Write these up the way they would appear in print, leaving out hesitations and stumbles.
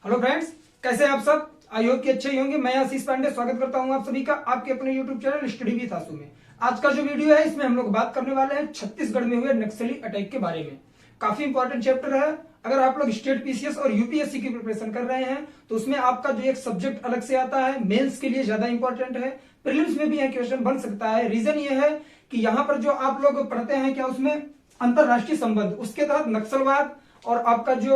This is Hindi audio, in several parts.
हेलो फ्रेंड्स, कैसे हैं आप सब। आई होप कि अच्छे ही होंगे। मैं आशीष पांडे स्वागत करता हूं आप सभी का आपके अपने यूट्यूब चैनल स्टडी विद आशु में। आज का जो वीडियो है इसमें हम लोग बात करने वाले हैं छत्तीसगढ़ में हुए नक्सली अटैक के बारे में। काफी इंपॉर्टेंट चैप्टर है। अगर आप लोग स्टेट पीसीएस और यूपीएससी की प्रिपरेशन कर रहे हैं तो उसमें आपका जो एक सब्जेक्ट अलग से आता है, मेंस के लिए ज्यादा इंपॉर्टेंट है, प्रीलिम्स में भी यह क्वेश्चन बन सकता है। रीजन ये है कि यहाँ पर जो आप लोग पढ़ते हैं क्या उसमें अंतरराष्ट्रीय संबंध, उसके तहत नक्सलवाद और आपका जो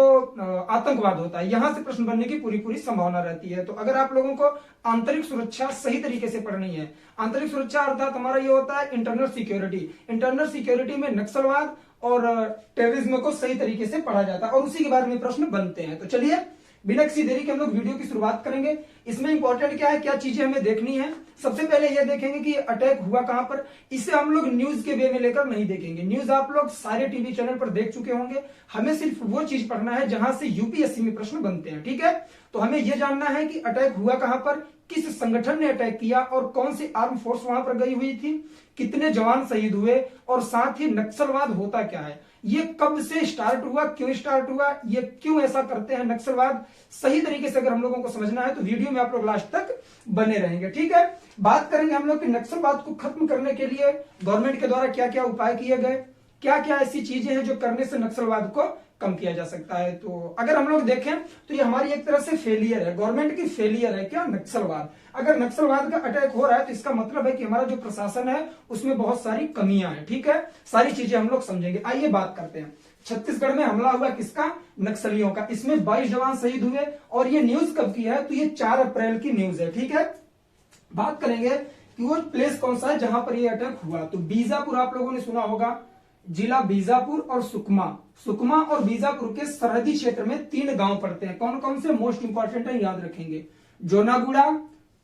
आतंकवाद होता है, यहां से प्रश्न बनने की पूरी संभावना रहती है। तो अगर आप लोगों को आंतरिक सुरक्षा सही तरीके से पढ़नी है, आंतरिक सुरक्षा अर्थात हमारा ये होता है इंटरनल सिक्योरिटी। इंटरनल सिक्योरिटी में नक्सलवाद और टेररिज्म को सही तरीके से पढ़ा जाता है और उसी के बारे में प्रश्न बनते हैं। तो चलिए बिना किसी देरी के हम लोग वीडियो की शुरुआत करेंगे। इसमें इंपॉर्टेंट क्या है, क्या चीजें हमें देखनी है। सबसे पहले यह देखेंगे कि अटैक हुआ कहां पर। इसे हम लोग न्यूज के वे में लेकर नहीं देखेंगे। न्यूज आप लोग सारे टीवी चैनल पर देख चुके होंगे। हमें सिर्फ वो चीज पढ़ना है जहां से यूपीएससी में प्रश्न बनते हैं, ठीक है। तो हमें यह जानना है कि अटैक हुआ कहां पर, किस संगठन ने अटैक किया और कौन सी आर्म फोर्स वहां पर गई हुई थी, कितने जवान शहीद हुए और साथ ही नक्सलवाद होता क्या है, ये कब से स्टार्ट हुआ, क्यों स्टार्ट हुआ, ये क्यों ऐसा करते हैं नक्सलवाद। सही तरीके से अगर हम लोगों को समझना है तो वीडियो में आप लोग लास्ट तक बने रहेंगे, ठीक है। बात करेंगे हम लोग कि नक्सलवाद को खत्म करने के लिए गवर्नमेंट के द्वारा क्या क्या उपाय किए गए, क्या क्या ऐसी चीजें हैं जो करने से नक्सलवाद को कम किया जा सकता है। तो अगर हम लोग देखें तो ये हमारी एक तरह से फेलियर है, गवर्नमेंट की फेलियर है क्या, नक्सलवाद। अगर नक्सलवाद का अटैक हो रहा है तो इसका मतलब है कि हमारा जो प्रशासन है उसमें बहुत सारी कमियां हैं, ठीक है। सारी चीजें हम लोग समझेंगे। आइए बात करते हैं। छत्तीसगढ़ में हमला हुआ किसका, नक्सलियों का। इसमें 22 जवान शहीद हुए और ये न्यूज कब की है, तो ये 4 अप्रैल की न्यूज है, ठीक है। बात करेंगे कि वो प्लेस कौन सा है जहां पर ये अटैक हुआ। तो बीजापुर आप लोगों ने सुना होगा, जिला बीजापुर और सुकमा और बीजापुर के सरहदी क्षेत्र में 3 गांव पड़ते हैं। कौन कौन से, मोस्ट इंपॉर्टेंट है, याद रखेंगे। जोनागुड़ा,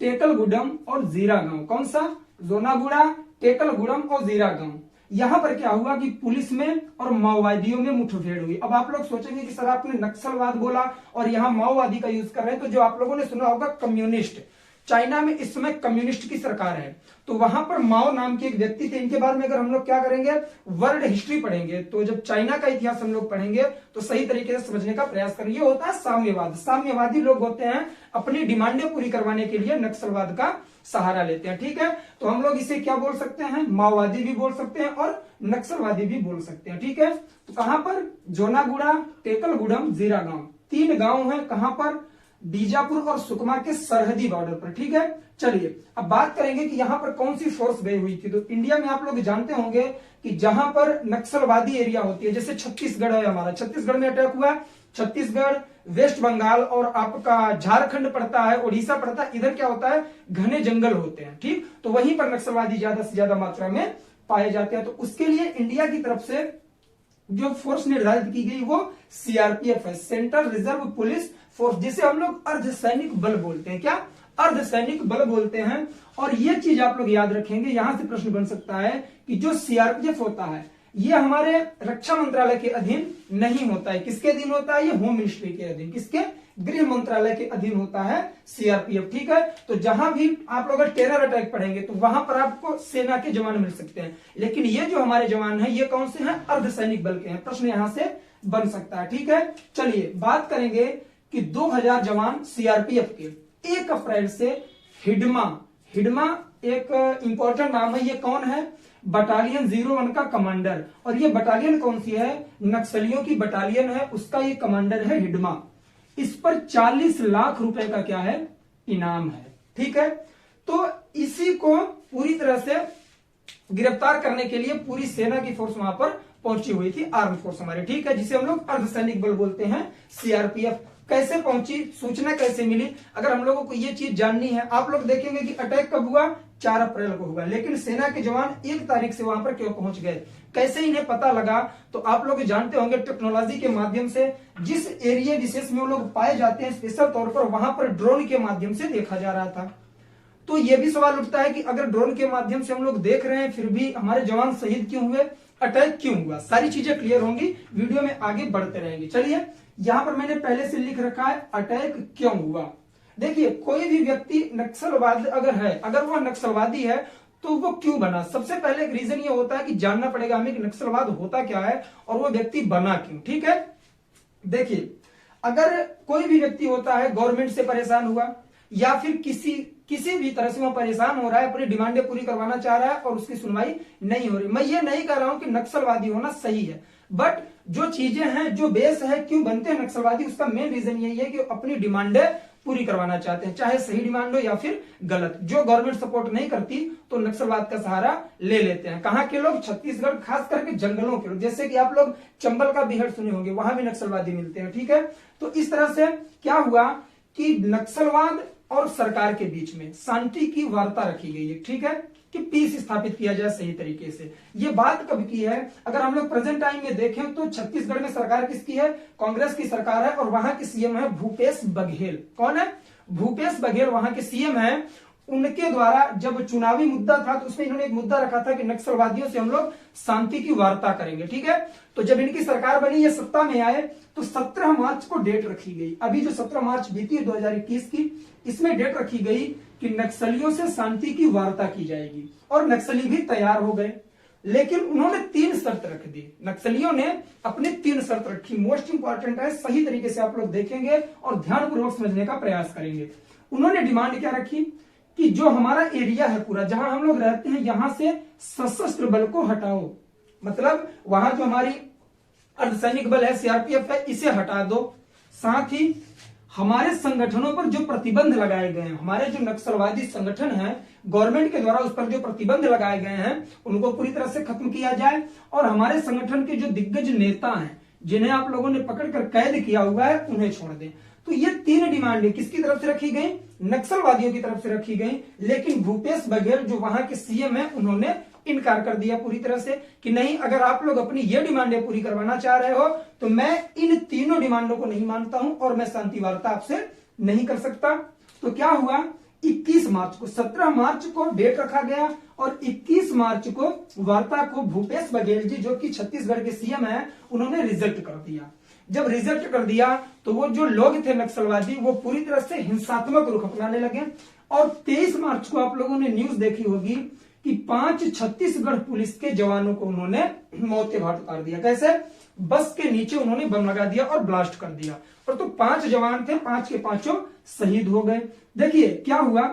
टेकलगुडम और जीरा गांव। कौन सा, जोनागुड़ा, टेकलगुडम और जीरा गांव। यहां पर क्या हुआ कि पुलिस में और माओवादियों में मुठभेड़ हुई। अब आप लोग सोचेंगे कि सर आपने नक्सलवाद बोला और यहां माओवादी का यूज कर रहे हैं, तो जो आप लोगों ने सुना होगा कम्युनिस्ट, चाइना में इस समय कम्युनिस्ट की सरकार है, तो वहां पर माओ नाम के एक व्यक्ति थे। इनके बारे में अगर हम लोग क्या करेंगे, वर्ल्ड हिस्ट्री पढ़ेंगे, तो जब चाइना का इतिहास हम लोग पढ़ेंगे तो सही तरीके से समझने का प्रयास करेंगे। ये होता है साम्यवाद। साम्यवादी लोग होते हैं, अपनी डिमांडें पूरी करवाने के लिए नक्सलवाद का सहारा लेते हैं, ठीक है। तो हम लोग इसे क्या बोल सकते हैं, माओवादी भी बोल सकते हैं और नक्सलवादी भी बोल सकते हैं, ठीक है। तो कहां पर, जोनागुड़ा, टेकलगुडम, जीरा गांव, 3 गांव है। कहां पर, बीजापुर और सुकमा के सरहदी बॉर्डर पर, ठीक है। चलिए अब बात करेंगे कि यहां पर कौन सी फोर्स गई हुई थी। तो इंडिया में आप लोग जानते होंगे कि जहां पर नक्सलवादी एरिया होती है, जैसे छत्तीसगढ़ है हमारा, छत्तीसगढ़ में अटैक हुआ। छत्तीसगढ़, वेस्ट बंगाल और आपका झारखंड पड़ता है, उड़ीसा पड़ता है। इधर क्या होता है, घने जंगल होते हैं, ठीक। तो वहीं पर नक्सलवादी ज्यादा से ज्यादा मात्रा में पाए जाते हैं। तो उसके लिए इंडिया की तरफ से जो फोर्स निर्धारित की गई वो सीआरपीएफ है, सेंट्रल रिजर्व पुलिस फोर्स, जिसे हम लोग अर्धसैनिक बल बोलते हैं। क्या, अर्धसैनिक बल बोलते हैं। और ये चीज आप लोग याद रखेंगे, यहां से प्रश्न बन सकता है कि जो सीआरपीएफ होता है ये हमारे रक्षा मंत्रालय के अधीन नहीं होता है। किसके अधीन होता है, ये होम मिनिस्ट्री के अधीन, किसके, गृह मंत्रालय के अधीन होता है सीआरपीएफ, ठीक है। तो जहां भी आप लोग टेरर अटैक पढ़ेंगे तो वहां पर आपको सेना के जवान मिल सकते हैं, लेकिन ये जो हमारे जवान हैं ये कौन से हैं, अर्धसैनिक बल के हैं। प्रश्न यहां से बन सकता है, ठीक है। चलिए बात करेंगे कि 2000 जवान सीआरपीएफ के 1 अप्रैल से हिडमा एक इंपॉर्टेंट नाम है। ये कौन है, बटालियन 01 का कमांडर। और ये बटालियन कौन सी है, नक्सलियों की बटालियन है, उसका ये कमांडर है हिडमा। इस पर 40 लाख रुपए का क्या है, इनाम है, ठीक है। तो इसी को पूरी तरह से गिरफ्तार करने के लिए पूरी सेना की फोर्स वहां पर पहुंची हुई थी, आर्म फोर्स हमारे, ठीक है, जिसे हम लोग अर्धसैनिक बल बोलते हैं, सीआरपीएफ। कैसे पहुंची, सूचना कैसे मिली, अगर हम लोगों को ये चीज जाननी है। आप लोग देखेंगे कि अटैक कब हुआ, 4 अप्रैल को हुआ, लेकिन सेना के जवान 1 तारीख से वहां पर क्यों पहुंच गए, कैसे इन्हें पता लगा। तो आप लोग जानते होंगे टेक्नोलॉजी के माध्यम से, जिस एरिया विशेष में वो लोग पाए जाते हैं स्पेशल तौर पर, वहां पर ड्रोन के माध्यम से देखा जा रहा था। तो ये भी सवाल उठता है कि अगर ड्रोन के माध्यम से हम लोग देख रहे हैं फिर भी हमारे जवान शहीद क्यों हुए, अटैक क्यों हुआ। सारी चीजें क्लियर होंगी, वीडियो में आगे बढ़ते रहेंगे। चलिए यहां पर मैंने पहले से लिख रखा है अटैक क्यों हुआ। देखिए कोई भी व्यक्ति नक्सलवाद अगर है, अगर वह नक्सलवादी है तो वो क्यों बना। सबसे पहले एक रीजन ये होता है कि जानना पड़ेगा हमें कि नक्सलवाद होता क्या है और वो व्यक्ति बना क्यों, ठीक है। देखिए अगर कोई भी व्यक्ति होता है गवर्नमेंट से परेशान हुआ या फिर किसी भी तरह से वो परेशान हो रहा है, अपनी डिमांडें पूरी करवाना चाह रहा है और उसकी सुनवाई नहीं हो रही, मैं ये नहीं कह रहा हूं कि नक्सलवादी होना सही है, बट जो चीजें हैं, जो बेस है, क्यों बनते हैं नक्सलवादी, उसका मेन रीजन यही है कि अपनी डिमांडें पूरी करवाना चाहते हैं, चाहे सही डिमांड हो या फिर गलत। जो गवर्नमेंट सपोर्ट नहीं करती तो नक्सलवाद का सहारा ले लेते हैं। कहां के लोग? छत्तीसगढ़, खास करके जंगलों के लोग। जैसे कि आप लोग चंबल का बीहड़ सुने होंगे, वहां भी नक्सलवादी मिलते हैं, ठीक है। तो इस तरह से क्या हुआ कि नक्सलवाद और सरकार के बीच में शांति की वार्ता रखी गई है, ठीक है, कि पीस स्थापित किया जाए सही तरीके से। ये बात कब की है? अगर हम लोग प्रेजेंट टाइम में देखें तो छत्तीसगढ़ में सरकार किसकी है? कांग्रेस की सरकार है और वहां के सीएम है भूपेश बघेल। कौन है? भूपेश बघेल वहां के सीएम है। उनके द्वारा जब चुनावी मुद्दा था तो उसमें इन्होंने एक मुद्दा रखा था कि नक्सलवादियों से हम लोग शांति की वार्ता करेंगे, ठीक है। तो जब इनकी सरकार बनी, ये सत्ता में आए, तो 17 मार्च को डेट रखी गई। अभी जो 17 मार्च बीती 2021 की, इसमें डेट रखी गई कि नक्सलियों से शांति की वार्ता की जाएगी और नक्सली भी तैयार हो गए। लेकिन उन्होंने 3 शर्त रख दी। नक्सलियों ने अपनी 3 शर्त रखी। मोस्ट इंपॉर्टेंट है, सही तरीके से आप लोग देखेंगे और ध्यानपूर्वक समझने का प्रयास करेंगे। उन्होंने डिमांड क्या रखी कि जो हमारा एरिया है पूरा, जहां हम लोग रहते हैं, यहां से सशस्त्र बल को हटाओ। मतलब वहां जो हमारी अर्धसैनिक बल है, सीआरपीएफ है, इसे हटा दो। साथ ही हमारे संगठनों पर जो प्रतिबंध लगाए गए हैं, हमारे जो नक्सलवादी संगठन हैं, गवर्नमेंट के द्वारा उस पर जो प्रतिबंध लगाए गए हैं, उनको पूरी तरह से खत्म किया जाए। और हमारे संगठन के जो दिग्गज नेता हैं, जिन्हें आप लोगों ने पकड़कर कैद किया हुआ है, उन्हें छोड़ दें। तो ये 3 डिमांडें किसकी तरफ से रखी गई? नक्सलवादियों की तरफ से रखी गई। लेकिन भूपेश बघेल जो वहां के सीएम है, उन्होंने इनकार कर दिया पूरी तरह से कि नहीं, अगर आप लोग अपनी ये डिमांडें पूरी करवाना चाह रहे हो तो मैं इन तीनों डिमांडों को नहीं मानता हूं और मैं शांति वार्ता आपसे नहीं कर सकता। तो क्या हुआ? 21 मार्च को, 17 मार्च को डेट रखा गया और 21 मार्च को वार्ता को भूपेश बघेल जी, जो कि छत्तीसगढ़ के सीएम है, उन्होंने रिजेक्ट कर दिया। जब रिजेक्ट कर दिया तो वो जो लोग थे नक्सलवादी, वो पूरी तरह से हिंसात्मक रुख अपनाने लगे। और 23 मार्च को आप लोगों ने न्यूज देखी होगी कि 5 छत्तीसगढ़ पुलिस के जवानों को उन्होंने मौत के घाट उतार दिया। कैसे? बस के नीचे उन्होंने बम लगा दिया और ब्लास्ट कर दिया। और तो 5 जवान थे, 5 के 5 शहीद हो गए। देखिए क्या हुआ,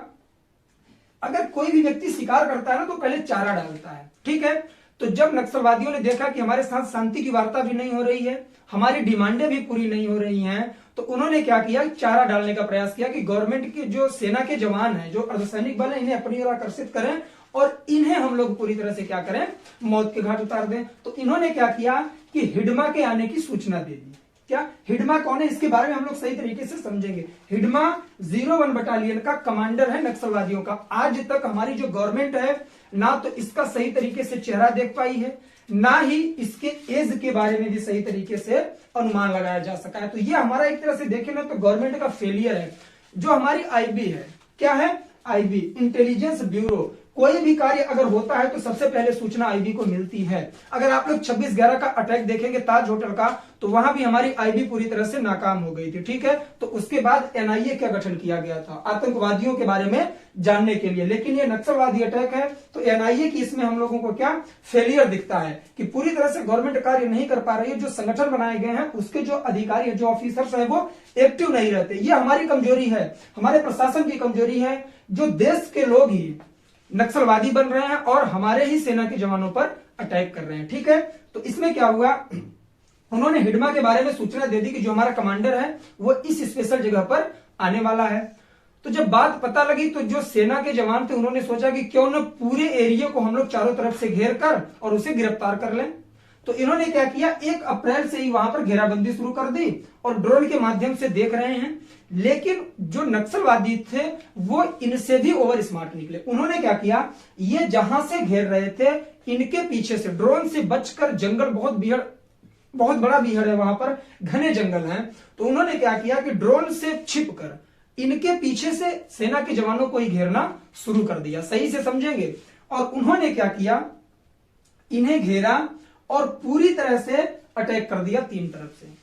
अगर कोई भी व्यक्ति शिकार करता है ना तो पहले चारा डालता है, ठीक है। तो जब नक्सलवादियों ने देखा कि हमारे साथ शांति की वार्ता भी नहीं हो रही है, हमारी डिमांडें भी पूरी नहीं हो रही हैं, तो उन्होंने क्या किया? चारा डालने का प्रयास किया कि गवर्नमेंट के जो सेना के जवान हैं, जो अर्धसैनिक बल है, इन्हें अपनी ओर आकर्षित करें और इन्हें हम लोग पूरी तरह से क्या करें? मौत के घाट उतार दें। तो इन्होंने क्या किया कि हिडमा के आने की सूचना दे दी। क्या हिडमा कौन है? इसके बारे में हम लोग सही तरीके से समझेंगे। हिडमा 01 बटालियन का कमांडर है नक्सलवादियों का। आज तक हमारी जो गवर्नमेंट है ना तो इसका सही तरीके से चेहरा देख पाई है, ना ही इसके एज के बारे में भी सही तरीके से अनुमान लगाया जा सका है। तो ये हमारा एक तरह से देखें ना तो गवर्नमेंट का फेलियर है। जो हमारी आईबी है, क्या है? IB, intelligence bureau. कोई भी कार्य अगर होता है तो सबसे पहले सूचना आईबी को मिलती है। अगर आप लोग 26/11 का अटैक देखेंगे ताज होटल का, तो वहां भी हमारी आईबी पूरी तरह से नाकाम हो गई थी, ठीक है। तो उसके बाद एनआईए का गठन किया गया था आतंकवादियों के बारे में जानने के लिए। लेकिन ये नक्सलवादी अटैक है तो एनआईए की इसमें हम लोगों को क्या फेलियर दिखता है कि पूरी तरह से गवर्नमेंट कार्य नहीं कर पा रही है। जो संगठन बनाए गए हैं उसके जो अधिकारी है, जो ऑफिसर्स है, वो एक्टिव नहीं रहते। ये हमारी कमजोरी है, हमारे प्रशासन की कमजोरी है। जो देश के लोग ही नक्सलवादी बन रहे हैं और हमारे ही सेना के जवानों पर अटैक कर रहे हैं, ठीक है। तो इसमें क्या हुआ, उन्होंने हिडमा के बारे में सूचना दे दी कि जो हमारा कमांडर है वो इस स्पेशल जगह पर आने वाला है। तो जब बात पता लगी तो जो सेना के जवान थे उन्होंने सोचा कि क्यों न पूरे एरिया को हम लोग चारों तरफ से घेर कर और उसे गिरफ्तार कर लें। तो इन्होंने क्या किया, 1 अप्रैल से ही वहां पर घेराबंदी शुरू कर दी और ड्रोन के माध्यम से देख रहे हैं। लेकिन जो नक्सलवादी थे वो इनसे भी ओवर स्मार्ट निकले। उन्होंने क्या किया, ये जहां से घेर रहे थे इनके पीछे से ड्रोन से बचकर, जंगल बहुत बड़ा बीहड़ है, वहां पर घने जंगल हैं, तो उन्होंने क्या किया कि ड्रोन से छिपकर इनके पीछे से सेना के जवानों को ही घेरना शुरू कर दिया। सही से समझेंगे। और उन्होंने क्या किया, इन्हें घेरा और पूरी तरह से अटैक कर दिया 3 तरफ से।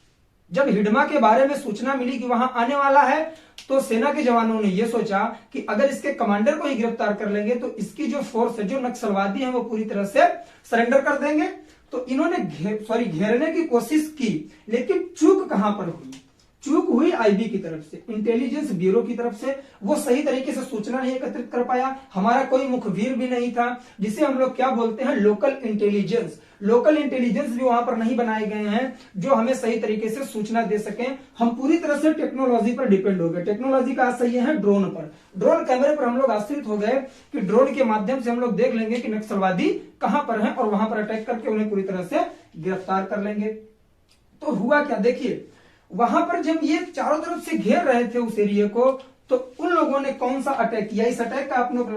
जब हिडमा के बारे में सूचना मिली कि वहां आने वाला है तो सेना के जवानों ने यह सोचा कि अगर इसके कमांडर को ही गिरफ्तार कर लेंगे तो इसकी जो फोर्स है, जो नक्सलवादी है, वो पूरी तरह से सरेंडर कर देंगे। तो इन्होंने घेरने की कोशिश की, लेकिन चूक कहां पर हुई, चूक हुई आईबी की तरफ से, इंटेलिजेंस ब्यूरो की तरफ से। वो सही तरीके से सूचना नहीं एकत्रित कर पाया। हमारा कोई मुखबिर भी नहीं था, जिसे हम लोग क्या बोलते हैं, लोकल इंटेलिजेंस। लोकल इंटेलिजेंस भी वहां पर नहीं बनाए गए हैं जो हमें सही तरीके से सूचना दे सकें। हम पूरी तरह से टेक्नोलॉजी पर डिपेंड हो गए। टेक्नोलॉजी का आशय है ड्रोन पर, ड्रोन कैमरे पर हम लोग आश्रित हो गए कि ड्रोन के माध्यम से हम लोग देख लेंगे कि नक्सलवादी कहां पर हैं और वहां पर अटैक करके उन्हें पूरी तरह से गिरफ्तार कर लेंगे। तो हुआ क्या, देखिए वहां पर जब ये चारों तरफ से घेर रहे थे उस एरिया को, तो उन लोगों ने कौन सा अटैक किया, इस अटैक का आप लोग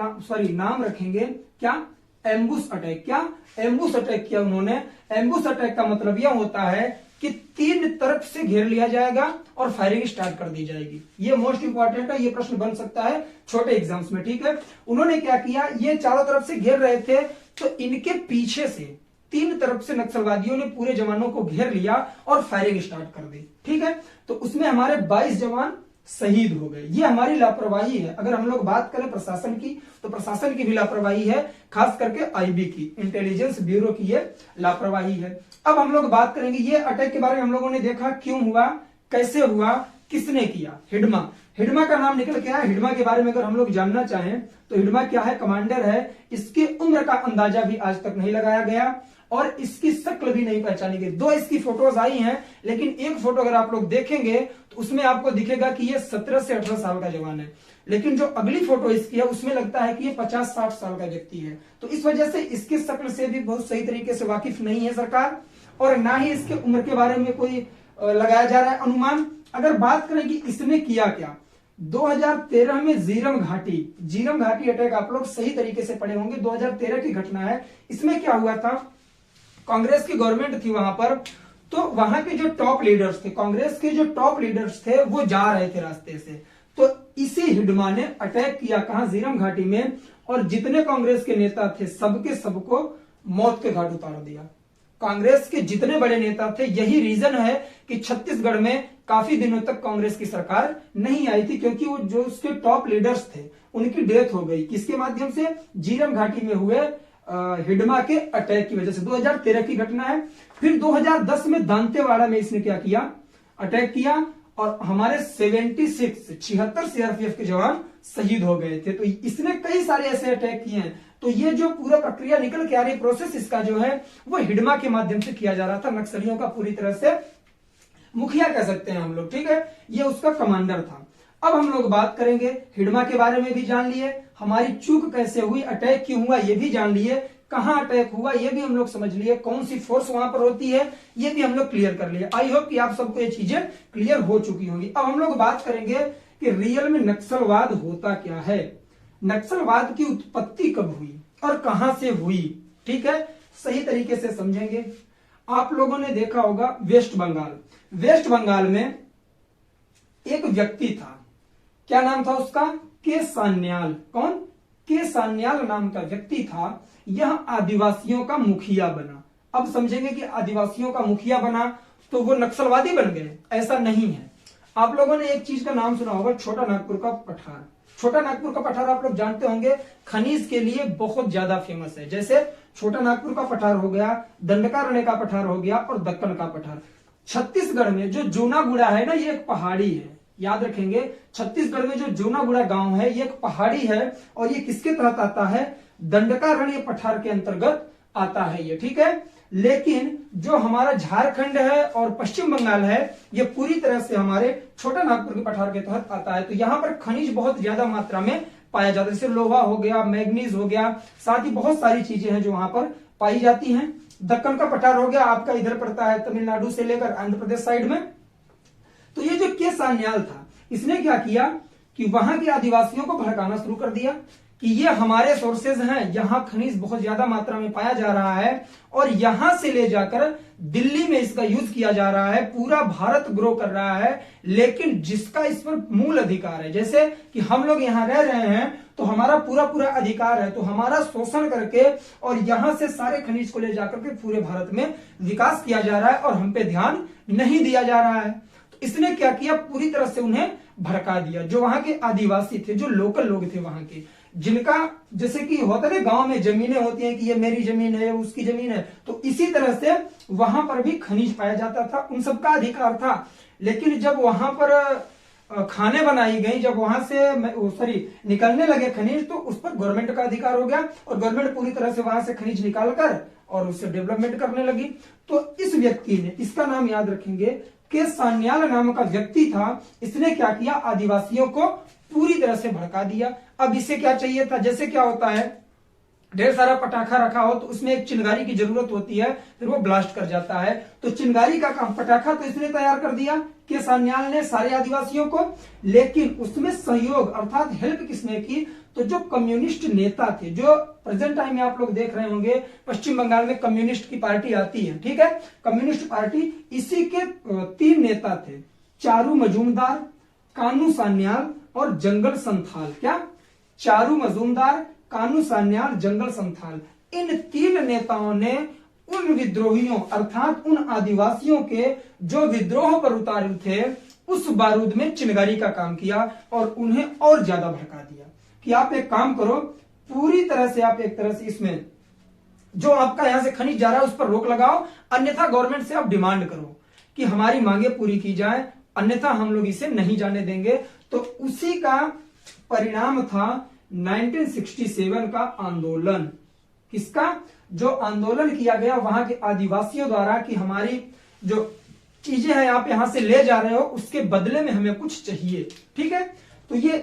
नाम रखेंगे क्या, एम्बुश अटैक। क्या एम्बुश अटैक किया उन्होंने। एम्बुश अटैक का मतलब यह होता है कि 3 तरफ से घेर लिया जाएगा और फायरिंग स्टार्ट कर दी जाएगी। ये मोस्ट इंपॉर्टेंट है, ये प्रश्न बन सकता है छोटे एग्जाम्स में, ठीक है। उन्होंने क्या किया, ये चारों तरफ से घेर रहे थे, तो इनके पीछे से 3 तरफ से नक्सलवादियों ने पूरे जवानों को घेर लिया और फायरिंग स्टार्ट कर दी, ठीक है। तो उसमें हमारे 22 जवान शहीद हो गए। ये हमारी लापरवाही है। अगर हम लोग बात करें प्रशासन की, तो प्रशासन की भी लापरवाही है, खास करके आईबी की, इंटेलिजेंस ब्यूरो की ये लापरवाही है। अब हम लोग बात करेंगे ये अटैक के बारे में। हम लोगों ने देखा क्यों हुआ, कैसे हुआ, किसने किया। हिडमा, हिडमा का नाम निकल के आया। हिडमा के बारे में अगर हम लोग जानना चाहें तो हिडमा क्या है, कमांडर है। इसकी उम्र का अंदाजा भी आज तक नहीं लगाया गया और इसकी शक्ल भी नहीं पहचानी गई। 2 इसकी फोटोज आई हैं, लेकिन एक फोटो अगर आप लोग देखेंगे तो उसमें आपको दिखेगा कि ये 17 से 18 साल का जवान है, लेकिन जो अगली फोटो इसकी है उसमें लगता है कि ये 50-60 साल का व्यक्ति है। तो इस वजह से इसकी शक्ल से भी बहुत सही तरीके से वाकिफ नहीं है सरकार, और ना ही इसके उम्र के बारे में कोई लगाया जा रहा है अनुमान। अगर बात करें कि इसने किया क्या, 2013 में जीरम घाटी अटैक आप लोग सही तरीके से पढ़े होंगे, 2013 की घटना है। इसमें क्या हुआ था, कांग्रेस की गवर्नमेंट थी वहां पर, तो वहां के जो टॉप लीडर्स थे, कांग्रेस के जो टॉप लीडर्स थे, वो जा रहे थे रास्ते से, तो इसी हिडमा ने अटैक किया कहां, जीरम घाटी में, और जितने कांग्रेस के नेता थे सबके सबको मौत के घाट उतार दिया। कांग्रेस के जितने बड़े नेता थे, यही रीजन है कि छत्तीसगढ़ में काफी दिनों तक कांग्रेस की सरकार नहीं आई थी, क्योंकि वो जो उसके टॉप लीडर्स थे उनकी डेथ हो गई। किसके माध्यम से, जीरम घाटी में हुए हिडमा के अटैक की वजह से। 2013 की घटना है। फिर 2010 में दांतेवाड़ा में इसने क्या किया, अटैक किया, और हमारे 76 सीआरपीएफ के जवान शहीद हो गए थे। तो इसने कई सारे ऐसे अटैक किए हैं। तो ये जो पूरा प्रक्रिया निकल के आ रही, प्रोसेस इसका जो है वो हिडमा के माध्यम से किया जा रहा था। नक्सलियों का पूरी तरह से मुखिया कह सकते हैं हम लोग, ठीक है। ये उसका कमांडर था। अब हम लोग बात करेंगे, हिडमा के बारे में भी जान लिए, हमारी चूक कैसे हुई, अटैक क्यों हुआ ये भी जान लिए, कहां अटैक हुआ ये भी हम लोग समझ लिए, कौन सी फोर्स वहां पर होती है ये भी हम लोग क्लियर कर लिए। आई होप कि आप सबको ये चीजें क्लियर हो चुकी होंगी। अब हम लोग बात करेंगे कि रियल में नक्सलवाद होता क्या है, नक्सलवाद की उत्पत्ति कब हुई और कहां से हुई, ठीक है, सही तरीके से समझेंगे। आप लोगों ने देखा होगा वेस्ट बंगाल में एक व्यक्ति था, क्या नाम था उसका, के सान्याल। कौन, के सान्याल नाम का व्यक्ति था। यह आदिवासियों का मुखिया बना। अब समझेंगे कि आदिवासियों का मुखिया बना तो वो नक्सलवादी बन गए, ऐसा नहीं है। आप लोगों ने एक चीज का नाम सुना होगा, छोटा नागपुर का पठार। छोटा नागपुर का पठार आप लोग जानते होंगे, खनिज के लिए बहुत ज्यादा फेमस है। जैसे छोटा नागपुर का पठार हो गया, दंडकारण्य का पठार हो गया, और दक्कन का पठार। छत्तीसगढ़ में जो जूनागुड़ा है ना, ये एक पहाड़ी है, याद रखेंगे। छत्तीसगढ़ में जो जूनागुड़ा गांव है ये एक पहाड़ी है, और ये किसके तहत आता है, दंडकारण्य पठार के अंतर्गत आता है ये, ठीक है। लेकिन जो हमारा झारखंड है और पश्चिम बंगाल है, ये पूरी तरह से हमारे छोटा नागपुर के पठार के तहत आता है। तो यहाँ पर खनिज बहुत ज्यादा मात्रा में पाया जाता है, जैसे लोहा हो गया, मैग्नीज हो गया, साथ ही बहुत सारी चीजें हैं जो वहां पर पाई जाती हैं। दक्कन का पठार हो गया, आपका इधर पड़ता है तमिलनाडु से लेकर आंध्र प्रदेश साइड में। तो ये जो के सान्याल था, इसने क्या किया कि वहां के आदिवासियों को भड़काना शुरू कर दिया कि ये हमारे सोर्सेज हैं, यहां खनिज बहुत ज्यादा मात्रा में पाया जा रहा है, और यहां से ले जाकर दिल्ली में इसका यूज किया जा रहा है, पूरा भारत ग्रो कर रहा है, लेकिन जिसका इस पर मूल अधिकार है, जैसे कि हम लोग यहां रह रहे हैं तो हमारा पूरा पूरा अधिकार है, तो हमारा शोषण करके और यहां से सारे खनिज को ले जाकर के पूरे भारत में विकास किया जा रहा है, और हम पे ध्यान नहीं दिया जा रहा है। तो इसने क्या किया, पूरी तरह से उन्हें भड़का दिया। जो वहां के आदिवासी थे, जो लोकल लोग थे वहां के, जिनका जैसे कि होता है गांव में जमीनें होती हैं कि ये मेरी जमीन है, उसकी जमीन है, तो इसी तरह से वहां पर भी खनिज पाया जाता था, उन सबका अधिकार था। लेकिन जब वहां पर खाने बनाई गई, जब वहां से निकलने लगे खनिज, तो उस पर गवर्नमेंट का अधिकार हो गया और गवर्नमेंट पूरी तरह से वहां से खनिज निकालकर और उससे डेवलपमेंट करने लगी। तो इस व्यक्ति ने, इसका नाम याद रखेंगे, के सान्याल नाम का व्यक्ति था। इसने क्या किया, आदिवासियों को पूरी तरह से भड़का दिया। अब इसे क्या चाहिए था, जैसे क्या होता है, ढेर सारा पटाखा रखा हो तो उसमें एक चिंगारी की जरूरत होती है, फिर वो ब्लास्ट कर जाता है। तो चिंगारी का काम, पटाखा तो इसने तैयार कर दिया के सान्याल ने सारे आदिवासियों को, लेकिन उसमें सहयोग अर्थात हेल्प किसने की, तो जो कम्युनिस्ट नेता थे, जो प्रेजेंट टाइम में आप लोग देख रहे होंगे पश्चिम बंगाल में कम्युनिस्ट की पार्टी आती है, ठीक है, कम्युनिस्ट पार्टी, इसी के 3 नेता थे, चारू मजूमदार, कानू सान्याल और जंगल संथाल। क्या, चारू मजूमदार, कानू सान्याल, जंगल संथाल, इन 3 नेताओं ने उन विद्रोहियों अर्थात उन आदिवासियों के जो विद्रोह पर उतारे थे, उस बारूद में चिंगारी का काम किया और उन्हें और ज्यादा भड़का दिया कि आप एक काम करो, पूरी तरह से आप एक तरह से इसमें जो आपका यहां से खनिज जा रहा है उस पर रोक लगाओ, अन्यथा गवर्नमेंट से आप डिमांड करो कि हमारी मांगे पूरी की जाए, अन्यथा हम लोग इसे नहीं जाने देंगे। तो उसी का परिणाम था 1967 का आंदोलन। किसका, जो आंदोलन किया गया वहां के आदिवासियों द्वारा कि हमारी जो चीजें हैं आप यहां से ले जा रहे हो उसके बदले में हमें कुछ चाहिए, ठीक है। तो ये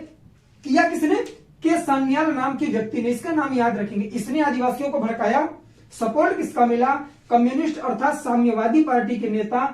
किया किसने, के सान्याल नाम के व्यक्ति ने, इसका नाम याद रखेंगे। इसने आदिवासियों को भड़काया। सपोर्ट किसका मिला, कम्युनिस्ट अर्थात साम्यवादी पार्टी के नेता,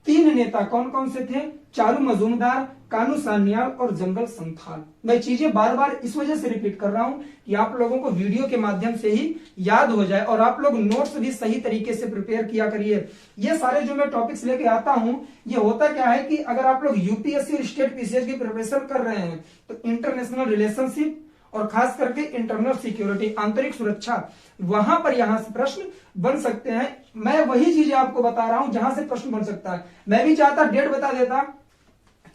3 नेता कौन कौन से थे, चारू मजूमदार, कानू सान्याल और जंगल संथाल। मैं चीजें बार बार इस वजह से रिपीट कर रहा हूं कि आप लोगों को वीडियो के माध्यम से ही याद हो जाए और आप लोग नोट्स भी सही तरीके से प्रिपेयर किया करिए। ये सारे जो मैं टॉपिक्स लेके आता हूं, ये होता क्या है कि अगर आप लोग यूपीएससी और स्टेट पीसीएस की प्रिपरेशन कर रहे हैं तो इंटरनेशनल रिलेशनशिप और खास करके इंटरनल सिक्योरिटी, आंतरिक सुरक्षा, वहां पर यहां से प्रश्न बन सकते हैं। मैं वही चीजें आपको बता रहा हूं जहां से प्रश्न बन सकता है। मैं भी चाहता डेट बता देता,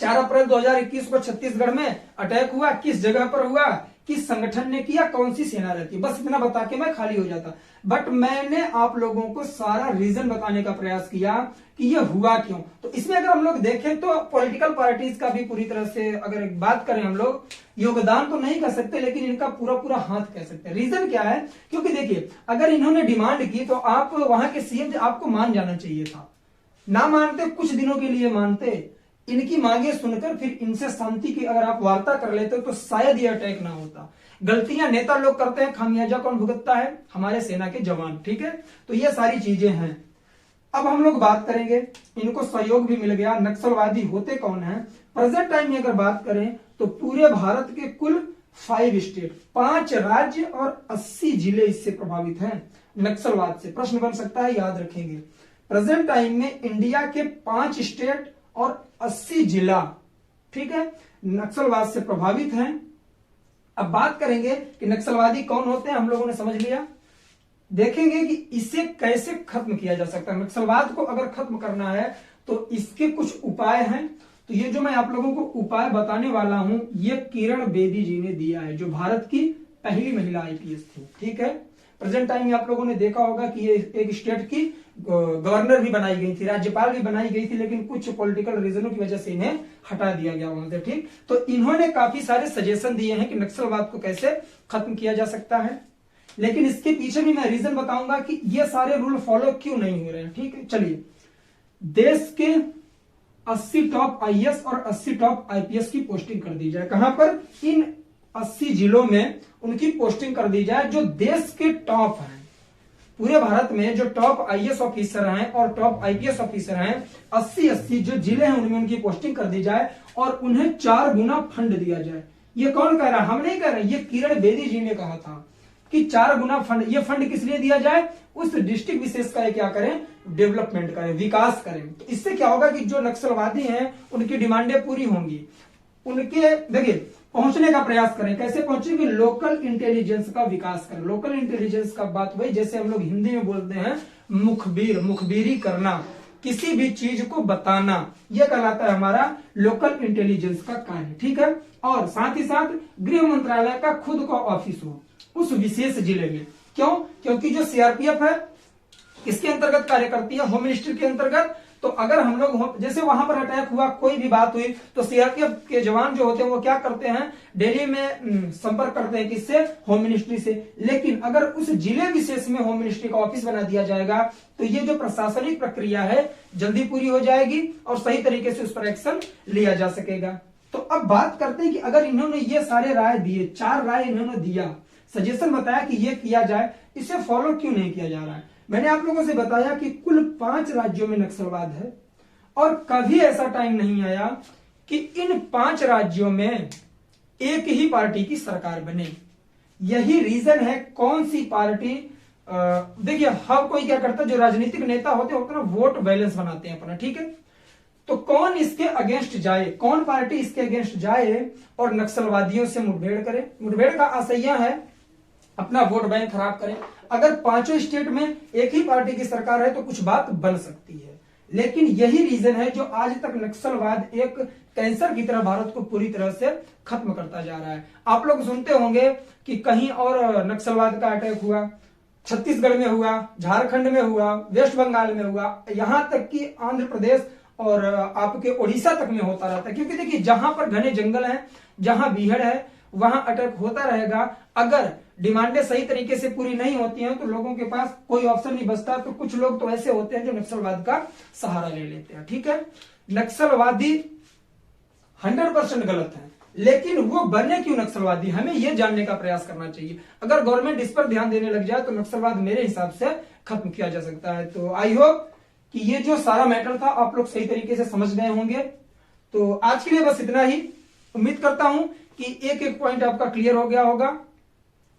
4 अप्रैल 2021 को छत्तीसगढ़ में अटैक हुआ, किस जगह पर हुआ, किस संगठन ने किया, कौन सी सेना रहती है, बस इतना बता के मैं खाली हो जाता। बट मैंने आप लोगों को सारा रीजन बताने का प्रयास किया कि ये हुआ क्यों। तो इसमें अगर हम लोग देखें तो पॉलिटिकल पार्टीज का भी पूरी तरह से अगर एक बात करें हम लोग, योगदान तो नहीं कर सकते लेकिन इनका पूरा पूरा हाथ कह सकते हैं। रीजन क्या है, क्योंकि देखिए अगर इन्होंने डिमांड की तो आप वहां के सीएम आपको मान जाना चाहिए था, ना मानते, कुछ दिनों के लिए मानते, इनकी मांगे सुनकर फिर इनसे शांति की अगर आप वार्ता कर लेते तो शायद ये अटैक ना होता। गलतियां नेता लोग करते हैं, खामियाजा कौन भुगतता है, हमारे सेना के जवान, ठीक है। तो ये सारी चीजें हैं। अब हम लोग बात करेंगे, इनको सहयोग भी मिल गया। नक्सलवादी होते कौन है, प्रेजेंट टाइम में अगर बात करें तो पूरे भारत के कुल 5 स्टेट, 5 राज्य और 80 जिले इससे प्रभावित हैं नक्सलवाद से। प्रश्न बन सकता है, याद रखेंगे। प्रेजेंट टाइम में इंडिया के 5 स्टेट और 80 जिला, ठीक है, नक्सलवाद से प्रभावित हैं। अब बात करेंगे कि नक्सलवादी कौन होते हैं, हम लोगों ने समझ लिया। देखेंगे कि इसे कैसे खत्म किया जा सकता है। नक्सलवाद को अगर खत्म करना है तो इसके कुछ उपाय हैं। तो ये जो मैं आप लोगों को उपाय बताने वाला हूं, ये किरण बेदी जी ने दिया है, जो भारत की पहली महिला आईपीएस थी, ठीक है। प्रेजेंट टाइम में आप लोगों ने देखा होगा कि ये एक स्टेट की गवर्नर भी बनाई गई थी, राज्यपाल भी बनाई गई थी, लेकिन कुछ पॉलिटिकल रीजनों की वजह से इन्हें हटा दिया गया वहां से, ठीक। तो इन्होंने काफी सारे सजेशन दिए हैं कि नक्सलवाद को कैसे खत्म किया जा सकता है, लेकिन इसके पीछे भी मैं रीजन बताऊंगा कि ये सारे रूल फॉलो क्यों नहीं हो रहे हैं, ठीक है। चलिए, देश के 80 टॉप आईएएस और 80 टॉप आईपीएस की पोस्टिंग कर दी जाए। कहां पर, इन 80 जिलों में उनकी पोस्टिंग कर दी जाए जो देश के टॉप हैं। पूरे भारत में जो टॉप आईएएस ऑफिसर हैं और टॉप आईपीएस ऑफिसर हैं, 80 जो जिले हैं उनमें उनकी पोस्टिंग कर दी जाए और उन्हें 4 गुना फंड दिया जाए। ये कौन कह रहा है, हम नहीं कह रहे, ये किरण बेदी जी ने कहा था कि 4 गुना फंड। ये फंड किस लिए दिया जाए, उस डिस्ट्रिक्ट विशेष का क्या करें, डेवलपमेंट करें, विकास करें। तो इससे क्या होगा कि जो नक्सलवादी हैं उनकी डिमांडें पूरी होंगी, उनके देखिए पहुंचने का प्रयास करें। कैसे पहुंचेंगे, लोकल इंटेलिजेंस का विकास करें। लोकल इंटेलिजेंस का बात वही, जैसे हम लोग हिंदी में बोलते हैं मुखबिरी करना, किसी भी चीज को बताना, यह कहलाता है हमारा लोकल इंटेलिजेंस का कार्य, ठीक है। और साथ ही साथ गृह मंत्रालय का खुद का ऑफिस हो उस विशेष जिले में। क्यों, क्योंकि जो सीआरपीएफ है किसके अंतर्गत कार्य करती है, होम मिनिस्ट्री के अंतर्गत। तो अगर हम लोग जैसे वहां पर अटैक हुआ, कोई भी बात हुई, तो सीआरपीएफ के जवान जो होते हैं वो क्या करते हैं, दिल्ली में संपर्क करते हैं, किससे, होम मिनिस्ट्री से। लेकिन अगर उस जिले विशेष में होम मिनिस्ट्री का ऑफिस बना दिया जाएगा तो ये जो प्रशासनिक प्रक्रिया है जल्दी पूरी हो जाएगी और सही तरीके से उस पर एक्शन लिया जा सकेगा। तो अब बात करते हैं कि अगर इन्होंने ये सारे राय दिए, 4 राय इन्होंने दिया, सजेशन बताया कि ये किया जाए, इसे फॉलो क्यों नहीं किया जा रहा है। मैंने आप लोगों से बताया कि कुल 5 राज्यों में नक्सलवाद है और कभी ऐसा टाइम नहीं आया कि इन 5 राज्यों में एक ही पार्टी की सरकार बने। यही रीजन है कौन सी पार्टी, देखिए हर कोई क्या करता है, जो राजनीतिक नेता होते हैं ना, वोट बैलेंस बनाते हैं अपना, ठीक है। तो कौन इसके अगेंस्ट जाए, कौन पार्टी इसके अगेंस्ट जाए और नक्सलवादियों से मुठभेड़ करे। मुठभेड़ का आशय है अपना वोट बैंक खराब करें। अगर 5 स्टेट में एक ही पार्टी की सरकार है तो कुछ बात बन सकती है, लेकिन यही रीजन है जो आज तक नक्सलवाद एक कैंसर की तरह भारत को पूरी तरह से खत्म करता जा रहा है। आप लोग सुनते होंगे कि कहीं और नक्सलवाद का अटैक हुआ, छत्तीसगढ़ में हुआ, झारखंड में हुआ, वेस्ट बंगाल में हुआ, यहां तक कि आंध्र प्रदेश और आपके उड़ीसा तक में होता रहता है। क्योंकि देखिए जहां पर घने जंगल है, जहां बीहड़ है, वहां अटैक होता रहेगा। अगर डिमांडें सही तरीके से पूरी नहीं होती हैं तो लोगों के पास कोई ऑप्शन नहीं बचता। तो कुछ लोग तो ऐसे होते हैं जो नक्सलवाद का सहारा ले लेते हैं, ठीक है। नक्सलवादी 100% गलत है, लेकिन वो बने क्यों नक्सलवादी, हमें यह जानने का प्रयास करना चाहिए। अगर गवर्नमेंट इस पर ध्यान देने लग जाए तो नक्सलवाद मेरे हिसाब से खत्म किया जा सकता है। तो आई होप कि ये जो सारा मैटर था आप लोग सही तरीके से समझ गए होंगे। तो आज के लिए बस इतना ही। उम्मीद करता हूं कि एक एक पॉइंट आपका क्लियर हो गया होगा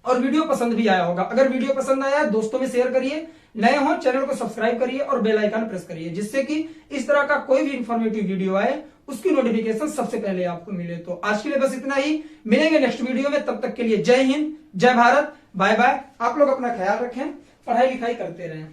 और वीडियो पसंद भी आया होगा। अगर वीडियो पसंद आया दोस्तों में शेयर करिए, नए हो चैनल को सब्सक्राइब करिए और बेल आइकन प्रेस करिए, जिससे कि इस तरह का कोई भी इंफॉर्मेटिव वीडियो आए उसकी नोटिफिकेशन सबसे पहले आपको मिले। तो आज के लिए बस इतना ही, मिलेंगे नेक्स्ट वीडियो में। तब तक के लिए जय हिंद, जय भारत, बाय बाय। आप लोग अपना ख्याल रखें, पढ़ाई लिखाई करते रहें।